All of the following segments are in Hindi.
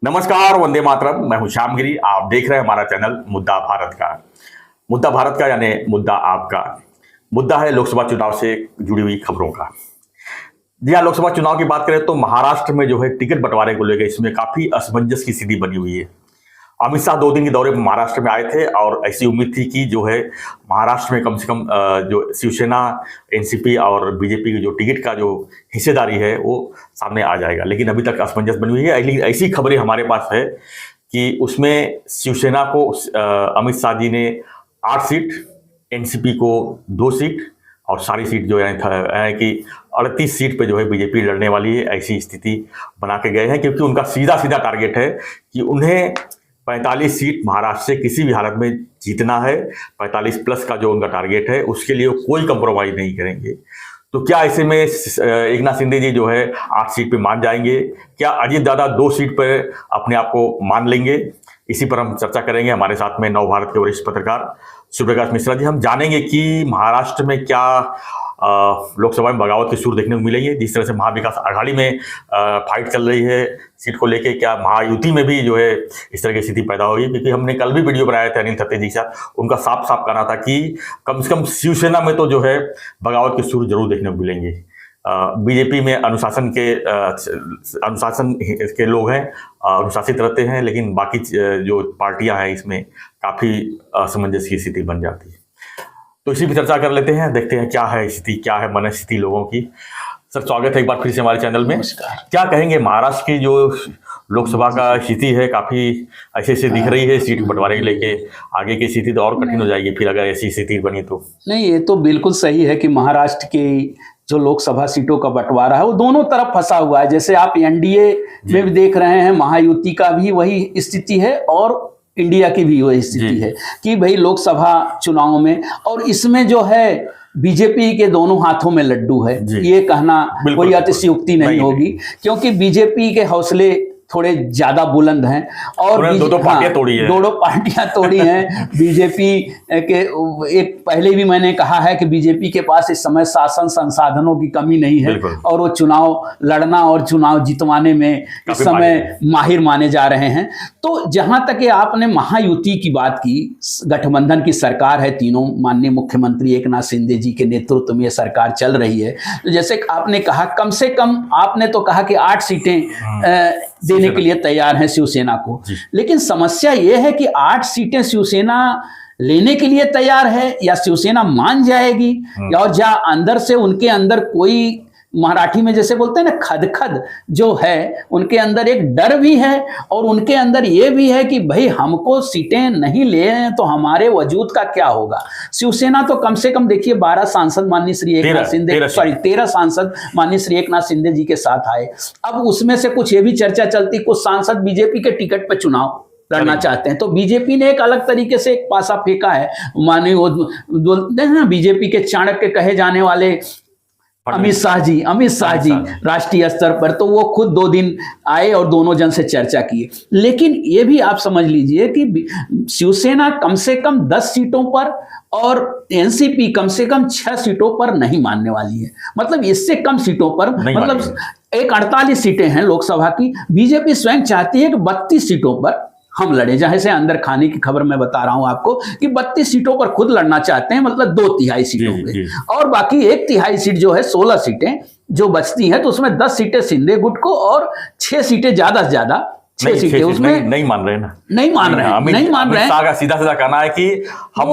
नमस्कार, वंदे मातरम। मैं हूं श्यामगिरी। आप देख रहे हैं हमारा चैनल मुद्दा भारत का। मुद्दा भारत का यानी मुद्दा आपका। मुद्दा है लोकसभा चुनाव से जुड़ी हुई खबरों का। जी हाँ, लोकसभा चुनाव की बात करें तो महाराष्ट्र में जो है टिकट बंटवारे को लेकर इसमें काफी असमंजस की स्थिति बनी हुई है। अमित शाह 2 दिन के दौरे में महाराष्ट्र में आए थे और ऐसी उम्मीद थी कि जो है महाराष्ट्र में कम से कम जो शिवसेना, एनसीपी और बीजेपी की जो टिकट का जो हिस्सेदारी है वो सामने आ जाएगा, लेकिन अभी तक असमंजस बनी हुई है। लेकिन ऐसी खबरें हमारे पास है कि उसमें शिवसेना को अमित शाह जी ने 8 सीट, एनसीपी को 2 सीट और सारी सीट जो है कि 38 सीट पे जो है बीजेपी लड़ने वाली है, ऐसी स्थिति बना के गए हैं। क्योंकि उनका सीधा सीधा टारगेट है कि उन्हें 45 सीट महाराष्ट्र से किसी भी हालत में जीतना है। 45 प्लस का जो उनका टारगेट है उसके लिए वो कोई कंप्रोमाइज नहीं करेंगे। तो क्या ऐसे में एकनाथ शिंदे जी जो है 8 सीट पे मान जाएंगे? क्या अजीत दादा 2 सीट पर अपने आप को मान लेंगे? इसी पर हम चर्चा करेंगे। हमारे साथ में नव भारत के वरिष्ठ पत्रकार सूर्यप्रकाश मिश्रा जी। हम जानेंगे कि महाराष्ट्र में क्या लोकसभा में बगावत के सुर देखने को मिलेंगे। जिस तरह से महाविकास आघाड़ी में फाइट चल रही है सीट को लेके, क्या महायुति में भी जो है इस तरह की स्थिति पैदा होगी? क्योंकि हमने कल भी वीडियो बनाया था अनिल थत्ते जी के साथ, उनका साफ साफ कहना था कि कम से कम शिवसेना में तो जो है बगावत के सुर जरूर देखने को मिलेंगे। बीजेपी में अनुशासन के लोग हैं, अनुशासित रहते हैं, लेकिन बाकी जो पार्टियां हैं इसमें काफी असमंजस की स्थिति बन जाती है। तो इसी पर चर्चा कर लेते हैं, देखते हैं क्या है स्थिति, क्या है मनस्थिति लोगों की। सर, स्वागत है एक बार फिर से हमारे चैनल में। क्या कहेंगे महाराष्ट्र की जो लोकसभा का स्थिति है, काफी ऐसे दिख रही है सीट बंटवारे के लेके। आगे की स्थिति तो और कठिन हो जाएगी फिर अगर ऐसी स्थिति बनी तो। नहीं, ये तो बिल्कुल सही है कि महाराष्ट्र की जो लोकसभा सीटों का बंटवारा है वो दोनों तरफ फंसा हुआ है। जैसे आप एनडीए में भी देख रहे हैं, महायुति का भी वही स्थिति है और इंडिया की भी वही स्थिति है कि भाई लोकसभा चुनाव में, और इसमें जो है बीजेपी के दोनों हाथों में लड्डू है, ये कहना कोई अतिशयोक्ति नहीं होगी। क्योंकि बीजेपी के हौसले थोड़े ज्यादा बुलंद हैं और दो पार्टियां तोड़ी हैं बीजेपी के। एक पहले भी मैंने कहा है कि बीजेपी के पास इस समय शासन संसाधनों की कमी नहीं है और वो चुनाव लड़ना और चुनाव जितवाने में इस समय माहिर माने जा रहे हैं। तो जहां तक आपने महायुति की बात की, गठबंधन की सरकार है, तीनों माननीय मुख्यमंत्री एकनाथ शिंदे जी के नेतृत्व में सरकार चल रही है। तो जैसे आपने कहा, कम से कम आपने तो कहा कि 8 सीटें देने के लिए तैयार है शिवसेना को, लेकिन समस्या यह है कि 8 सीटें शिवसेना लेने के लिए तैयार है या शिवसेना मान जाएगी, और या अंदर से उनके अंदर कोई, मराठी में जैसे बोलते हैं ना, खदखद जो है, उनके अंदर एक डर भी है और उनके अंदर ये भी है कि भाई हमको सीटें नहीं ले हैं तो हमारे वजूद का क्या होगा। शिवसेना तो कम से कम देखिए 12 सांसद माननीय श्री एकनाथ शिंदे 13 सांसद माननीय श्री एकनाथ शिंदे जी के साथ आए। अब उसमें से कुछ ये भी चर्चा चलती, कुछ सांसद बीजेपी के टिकट पर चुनाव लड़ना चाहते हैं। तो बीजेपी ने एक अलग तरीके से एक पासा फेंका है। माने वो बोलते हैं ना, बीजेपी के चाणक्य कहे जाने वाले अमित शाह जी राष्ट्रीय स्तर पर, तो वो खुद 2 दिन आए और दोनों जन से चर्चा की। लेकिन ये भी आप समझ लीजिए कि शिवसेना कम से कम 10 सीटों पर और एनसीपी कम से कम 6 सीटों पर नहीं मानने वाली है। मतलब इससे कम सीटों पर, मतलब एक 48 सीटें हैं लोकसभा की। बीजेपी स्वयं चाहती है कि 32 सीटों पर हम लड़े। जहां से अंदर खाने की खबर मैं बता रहा हूं आपको कि 32 सीटों पर खुद लड़ना चाहते हैं, मतलब 2/3 सीटों पे, और बाकी 1/3 सीट जो है 16 सीटें जो बचती हैं, तो उसमें 10 सीटें शिंदे गुट को और 6 सीटें ज्यादा से ज्यादा 6 सीटें उसमें नहीं मान रहे ना, नहीं मान रहे हैं। सीधा कहना है कि हम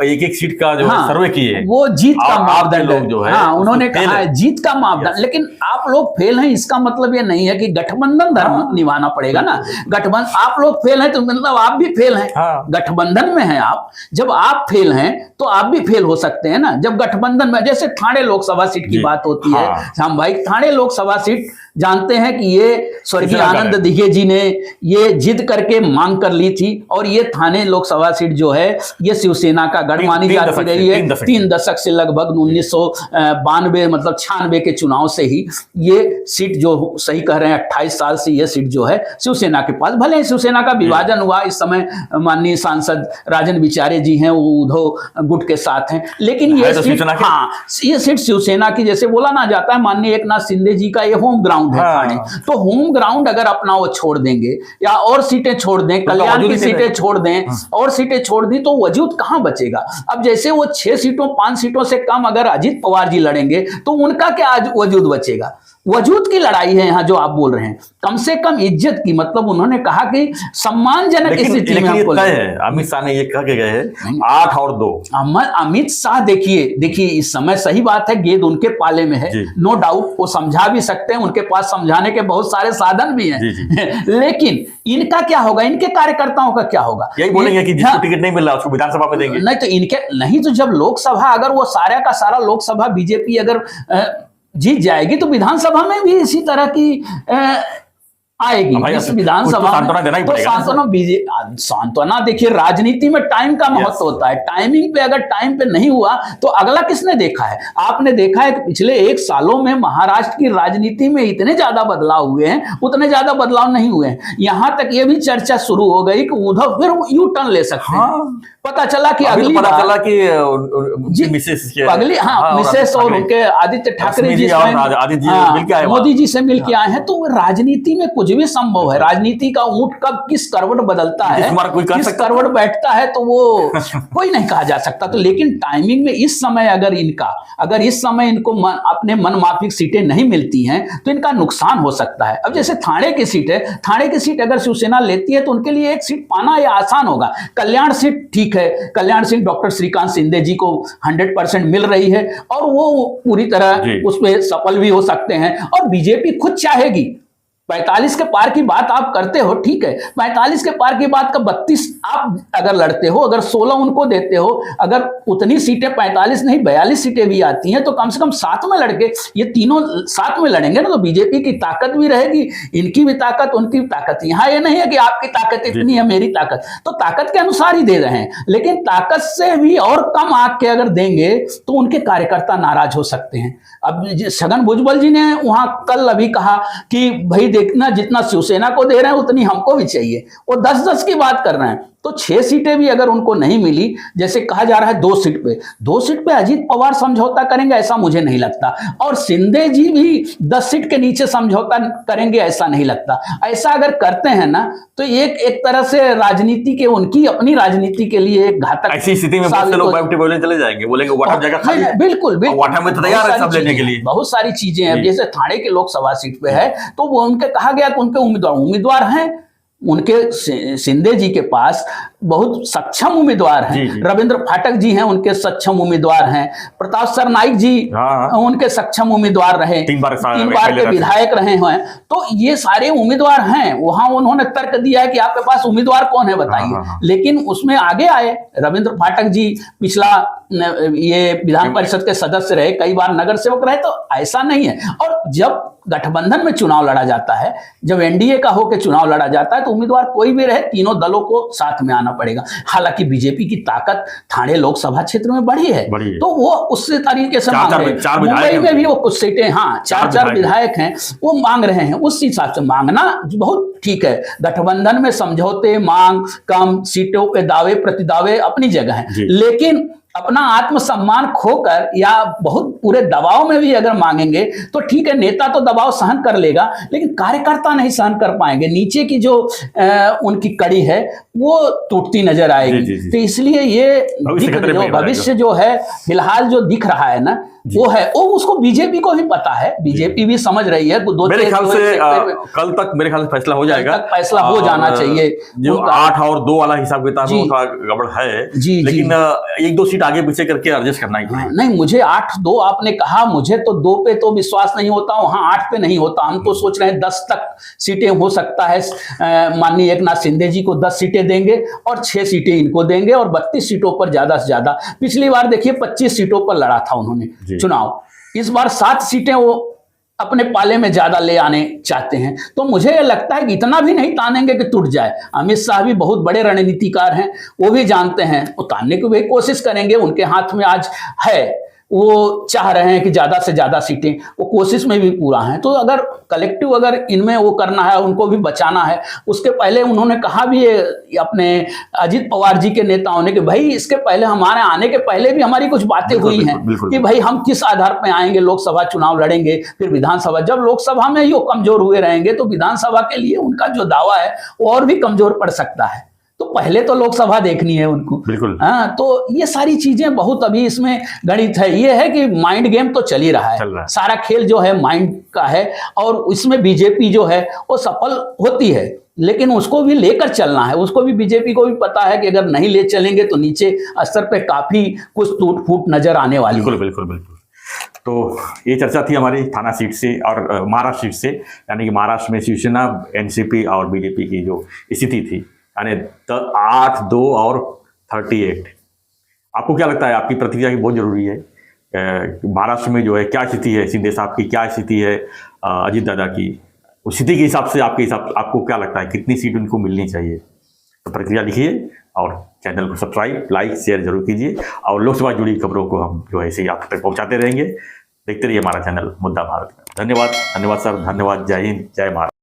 एक सीट का जो सर्वे किए, वो जीत का मापदंड जो है। हाँ, उन्होंने कहा है जीत का मापदंड। लेकिन आप लोग फेल हैं, इसका मतलब ये नहीं है कि गठबंधन धर्म निभाना पड़ेगा ना। गठबंधन, आप लोग फेल हैं तो मतलब आप भी फेल हैं। गठबंधन में हैं आप, जब आप फेल हैं तो आप भी फेल हो सकते हैं ना। जब गठबंधन में, जैसे ठाणे लोकसभा सीट की बात होती है, हम भाई ठाणे लोकसभा सीट जानते हैं कि ये स्वर्गीय आनंद दिघे जी ने ये जिद करके मांग कर ली थी, और ये ठाणे लोकसभा सीट जो है ये शिवसेना का गढ़ मानी जाती रही है। 3 दशक से लगभग 1992 मतलब 96 के चुनाव से ही ये सीट, जो सही कह रहे हैं 28 साल से ये सीट जो है शिवसेना के पास। भले शिवसेना का विभाजन हुआ, इस समय माननीय सांसद राजन विचारे जी हैं, वो उद्धव गुट के साथ हैं, लेकिन ये सीट, हाँ, ये सीट शिवसेना की, जैसे बोला ना जाता है, माननीय एकनाथ शिंदे जी का ये होम ग्राउंड ग्राउंड है थाने, तो होम ग्राउंड अगर अपना वो छोड़ देंगे या और सीटें छोड़ दें, कल्याण की सीटें छोड़ दें और सीटें छोड़ दी, तो वजूद कहां बचेगा। अब जैसे वो 6 सीटों 5 सीटों से कम अगर अजीत पवार जी लड़ेंगे तो उनका क्या आज वजूद बचेगा। वजूद की लड़ाई है यहाँ जो आप बोल रहे हैं, कम से कम इज्जत की, मतलब उन्होंने कहा कि सम्मानजनक स्थिति में हमको है। अमित शाह ने ये कह के गए हैं 8 और 2। अमित शाह देखिए इस समय सही बात है, गेंद उनके पाले में है, नो डाउट, वो समझा भी सकते हैं, उनके पास समझाने के बहुत सारे साधन भी हैं। लेकिन इनका क्या होगा, इनके कार्यकर्ताओं का क्या होगा। यही बोलेंगे कि जिसको टिकट नहीं मिल रहा उसको विधानसभा में देंगे। नहीं तो इनके नहीं, तो जब लोकसभा अगर वो सारा का सारा लोकसभा बीजेपी अगर जीत जाएगी तो विधानसभा में भी इसी तरह की आएगी। इस विधानसभा सांत्वना देखिए, राजनीति में टाइम का महत्व होता है। टाइमिंग पे अगर टाइम पे नहीं हुआ तो अगला किसने देखा है। आपने देखा है कि पिछले 1 सालों में महाराष्ट्र की राजनीति में इतने ज्यादा बदलाव हुए हैं, उतने ज्यादा बदलाव नहीं हुए हैं। यहां तक ये भी चर्चा शुरू हो गई कि उद्धव फिर यू टर्न ले सकते हैं। पता चला कि अगली मिसेस और उनके आदित्य ठाकरे जी मोदी जी से मिलकर आए हैं। तो राजनीति में कुछ भी संभव है। राजनीति का ऊंट कब किस करवट बदलता है, किस करवट बैठता है, तो वो कोई नहीं कहा जा सकता। तो लेकिन टाइमिंग में इस समय अगर इस समय इनको अपने मन माफिक सीटें नहीं मिलती हैं तो इनका नुकसान हो सकता है। अब जैसे थाने की सीट है, थाने की सीट अगर शिवसेना लेती है तो उनके लिए एक सीट पाना यह आसान होगा। कल्याण सीट ठीक है, कल्याण सिंह डॉक्टर श्रीकांत शिंदे जी को 100% मिल रही है और वो पूरी तरह उसमें सफल भी हो सकते हैं। और बीजेपी खुद चाहेगी 45 के पार की बात आप करते हो, ठीक है, 45 के पार की बात का 32 आप अगर लड़ते हो, अगर 16 उनको देते हो, अगर उतनी सीटें 45 नहीं 42 सीटें भी आती हैं तो कम से कम 7 में लड़के, ये तीनों साथ में लड़ेंगे ना, तो बीजेपी की ताकत भी रहेगी, इनकी भी ताकत, उनकी भी ताकत। यहाँ ये नहीं है कि आपकी ताकत इतनी है, मेरी ताकत, तो ताकत के अनुसार ही दे रहे हैं। लेकिन ताकत से भी और कम आग के अगर देंगे तो उनके कार्यकर्ता नाराज हो सकते हैं। अब छगन भुजबल जी ने वहां कल अभी कहा कि भाई देखना, जितना शिवसेना को दे रहे हैं उतनी हमको भी चाहिए। वो 10-10 की बात कर रहे हैं। तो 6 सीटें भी अगर उनको नहीं मिली, जैसे कहा जा रहा है 2 सीट पे अजीत पवार समझौता करेंगे, ऐसा मुझे नहीं लगता। और शिंदे जी भी 10 सीट के नीचे समझौता करेंगे, ऐसा नहीं लगता। ऐसा अगर करते हैं ना तो एक तरह से राजनीति के, उनकी अपनी राजनीति के लिए एक घातक। ऐसी स्थिति में बहुत से लोग बोलने चले जाएंगे, बोलेंगे वाटम जगह खाली है। बिल्कुल वाटम में तो तैयार है सब लेने के लिए। बहुत सारी चीजें हैं। जैसे थाने की लोकसभा सीट पे है तो वो उनके कहा गया कि उनके उम्मीदवार हैं, उनके शिंदे जी के पास बहुत सक्षम उम्मीदवार हैं। रविंद्र फाटक जी हैं, उनके सक्षम उम्मीदवार हैं। प्रताप सरनाइक जी उनके सक्षम उम्मीदवार रहे, 3 बार के विधायक रहे हैं। तो ये सारे उम्मीदवार हैं। वहां उन्होंने तर्क दिया है कि आपके पास उम्मीदवार कौन है बताइए। लेकिन उसमें आगे आए रविंद्र फाटक जी, पिछला ये विधान परिषद के सदस्य रहे, कई बार नगर सेवक रहे। तो ऐसा नहीं है। और जब गठबंधन में चुनाव लड़ा जाता है, जब एनडीए का होकर चुनाव लड़ा जाता है, तो उम्मीदवार कोई भी रहे, तीनों दलों को साथ में आना पड़ेगा। हालांकि बीजेपी की ताकत थाने लोकसभा क्षेत्र में बढ़ी है, तो वो उससे तरीके से मांग रहे हैं। मुंबई में भी वो कुछ सीटें, हाँ 4 विधायक हैं, वो मांग रहे हैं। उस हिसाब से मांगना बहुत ठीक है। गठबंधन में समझौते, मांग कम, सीटों पे दावे प्रतिदावे अपनी जगह है। लेकिन अपना आत्मसम्मान खोकर या बहुत पूरे दबाव में भी अगर मांगेंगे तो ठीक है, नेता तो दबाव सहन कर लेगा, लेकिन कार्यकर्ता नहीं सहन कर पाएंगे। नीचे की जो उनकी कड़ी है वो टूटती नजर आएगी। तो इसलिए ये भविष्य जो है फिलहाल जो दिख रहा है ना, वो है, वो उसको बीजेपी को भी पता है, बीजेपी भी समझ रही है। मेरे ख्याल से कल तक मेरे ख्याल से फैसला हो जाएगा, फैसला हो जाना चाहिए। जो 8 और 2 वाला हिसाब किताब में थोड़ा गड़बड़ है, लेकिन 1-2 सीट आगे पीछे करके एडजस्ट करना ही पड़ेगा। नहीं, मुझे 8-2 आपने कहा, मुझे तो 2 पे तो विश्वास नहीं होता, वहां 8 पे नहीं होता। हम तो सोच रहे हैं 10 तक सीटें हो सकता है। माननीय एकनाथ शिंदे जी को 10 सीटें देंगे और 6 सीटें इनको देंगे और 32 सीटों पर ज्यादा से ज्यादा। पिछली बार देखिए 25 सीटों पर लड़ा था उन्होंने चुनाव, इस बार 7 सीटें वो अपने पाले में ज्यादा ले आने चाहते हैं। तो मुझे ये लगता है कि इतना भी नहीं तानेंगे कि टूट जाए। अमित शाह भी बहुत बड़े रणनीतिकार हैं, वो भी जानते हैं, वो तानने की भी कोशिश करेंगे, उनके हाथ में आज है। वो चाह रहे हैं कि ज़्यादा से ज़्यादा सीटें, वो कोशिश में भी पूरा हैं। तो अगर कलेक्टिव अगर इनमें वो करना है, उनको भी बचाना है, उसके पहले उन्होंने कहा भी है अपने अजित पवार जी के नेताओं ने कि भाई इसके पहले, हमारे आने के पहले भी हमारी कुछ बातें हुई हैं कि भाई हम किस आधार पर आएंगे, लोकसभा चुनाव लड़ेंगे, फिर विधानसभा। जब लोकसभा में ही वो कमजोर हुए रहेंगे तो विधानसभा के लिए उनका जो दावा है वो और भी कमजोर पड़ सकता है। तो पहले तो लोकसभा देखनी है उनको। बिल्कुल। हाँ, तो ये सारी चीजें बहुत अभी इसमें गणित है। ये है कि माइंड गेम तो चल ही रहा है, सारा खेल जो है माइंड का है, और इसमें बीजेपी जो है वो सफल होती है, लेकिन उसको भी लेकर चलना है। उसको भी, बीजेपी को भी पता है कि अगर नहीं ले चलेंगे तो नीचे स्तर पे काफी कुछ टूट फूट नजर आने वाली। बिल्कुल बिल्कुल बिल्कुल। तो ये चर्चा थी हमारी थाना सीट से और महाराष्ट्र सीट से, यानी कि महाराष्ट्र में शिवसेना, एनसीपी और बीजेपी की जो स्थिति थी, यानी 8, 2 और 38। आपको क्या लगता है? आपकी प्रतिक्रिया की बहुत जरूरी है। महाराष्ट्र में जो है क्या स्थिति है, शिंदे साहब की क्या स्थिति है, अजीत दादा की, उस स्थिति के हिसाब से आपको क्या लगता है कितनी सीट उनको मिलनी चाहिए? तो प्रतिक्रिया लिखिए और चैनल को सब्सक्राइब, लाइक, शेयर जरूर कीजिए, और लोकसभा जुड़ी खबरों को हम जो है ऐसे ही आप तक पहुंचाते रहेंगे। देखते रहिए हमारा चैनल मुद्दा भारत का। धन्यवाद, धन्यवाद सर, धन्यवाद। जय हिंद, जय महाराष्ट्र।